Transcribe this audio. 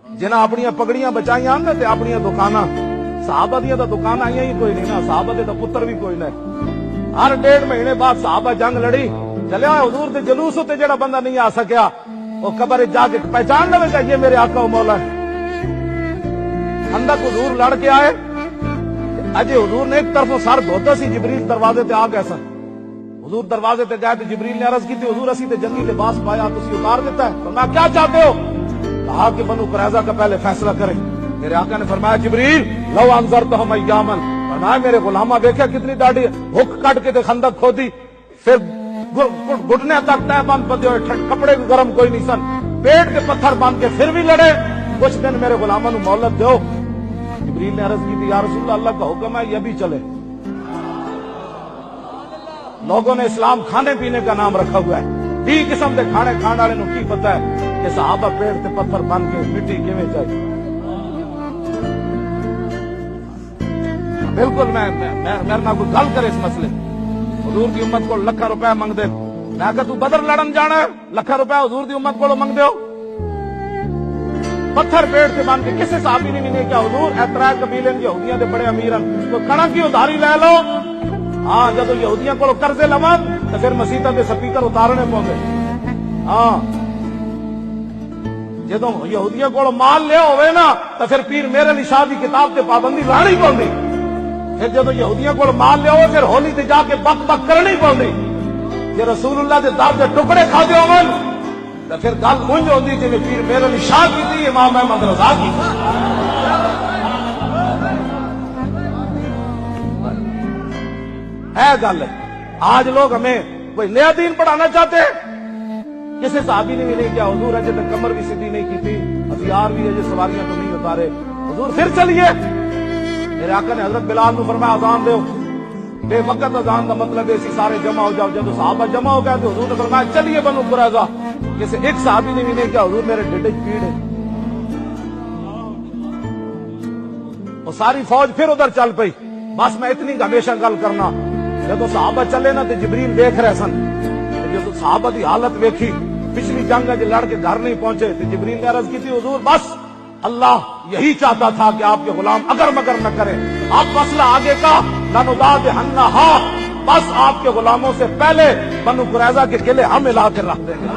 जिन्हें अपनी पगड़ियां बचाइया ना ते अपनी दुकाना साहबा दियां तो दुकान आईया ही कोई नहीं ना, साहबा दे तो पुत्र भी कोई नहीं। हर 1.5 महीने बाद साहबा जंग लड़ी, चलिया हुजूर दे जुलूस उत्ते जेड़ा बंदा नहीं आ सकिया वो कब्र जाके पहचान लवेगा ये मेरे आका व मौला है। खंदक हुजूर लड़ के आए, अजय हुजूर ने एक तरफों सर धोता सी, जिबरील दरवाजे ते आ गए सन। हुजूर दरवाजे ते गए तो जिबरील ने अर्ज की थी, हुजूर असी ते जंगी लिबास पाया, तुसी उतार देता है। फरमाया क्या चाहते हो? कहा कि बनु कुरैज़ा का पहले फैसला करें। मेरे आका ने फरमाया जिबरील लो अंज़रतहुम अय्यामन, फरमाया मेरे गुलामा देखा कितनी दाढ़ी हुक काट के ते खंदक खोदी, फिर घुटने तक तय बंद बंदे हुए, कपड़े भी गर्म कोई नहीं सन, पेट के पत्थर बांध के फिर भी लड़े। कुछ दिन मेरे गुलामा नू मोहलत दो। जिबरील ने अर्ज की थी या रसूल अल्लाह का हुक्म है ये भी चले। लोगों ने इस्लाम खाने पीने का नाम रखा हुआ है, 20 किस्म के खाने खाने वाले नू की पता है कि सहाबा पेट से पत्थर बन के मिट्टी किवें जाए। बिल्कुल मेरे ना कोई गल करे इस मसले। हुजूर की उम्मत को लाखों रुपए मंग दे, मैं अगर तू बदर लड़न जाना है लाखों रुपए हुजूर की उम्मत को मंग दो। पत्थर पेट से बन के किसी साहबी ने भी नहीं किया हुजूर ऐतरा कबीले यहूदियां दे बड़े अमीर हैं, तो कणक की उधारी ले लो। हाँ जब यहूदियां को कर्जे लवन तो फिर मसीतां दे स्पीकर उतारने पौंदे। हाँ जदों यहूदियां को माल लिया होवे ना तो फिर पीर मेरे अली शाह की किताब ते पाबंदी लानी पौंदी। फिर जदों यहूदियां को माल लिया फिर होली ते जाके बक बक करनी पौंदी। जे रसूलुल्लाह दे दर दे टुकड़े खादे होवन तो फिर गल उंज होंदी जिवें पीर मेरे अली शाह की थी, इमाम अहमद रजा की थी। है गल। आज लोग हमें कोई नया दीन पढ़ाना चाहते हैं। किसी साहबी ने भी नहीं किया हुजूर अजय तक कमर भी सीधी नहीं की थी, हथियार भी अजय सवारियां तो नहीं उतारे, हुजूर फिर चलिए। मेरे आका ने हजरत बिलाल को फरमाया अजान दो, बेवकत अजान का मतलब है सारे जमा हो जाओ। जब साहबा जमा हो गया तो हुजूर ने फरमाया चलिए बनु कुरैज़ा। किसी एक साहबी ने भी नहीं किया हुजूर मेरे ढिड पीड़ है। और सारी फौज फिर उधर चल पई। बस मैं इतनी हमेशा गल करना, जब साहबा चले ना तो जिबरील देख रहे सन, जब साहबा की हालत देखी पिछली जंग लड़ के घर नहीं पहुंचे तो जिबरील ने अर्ज की थी हुजूर बस अल्लाह यही चाहता था कि आपके गुलाम अगर मगर न करें। आप मसला आगे का लनुदाद हन्ना हा, बस आपके गुलामों से पहले बनु कुरैज़ा के किले हम हिला कर रख देंगे।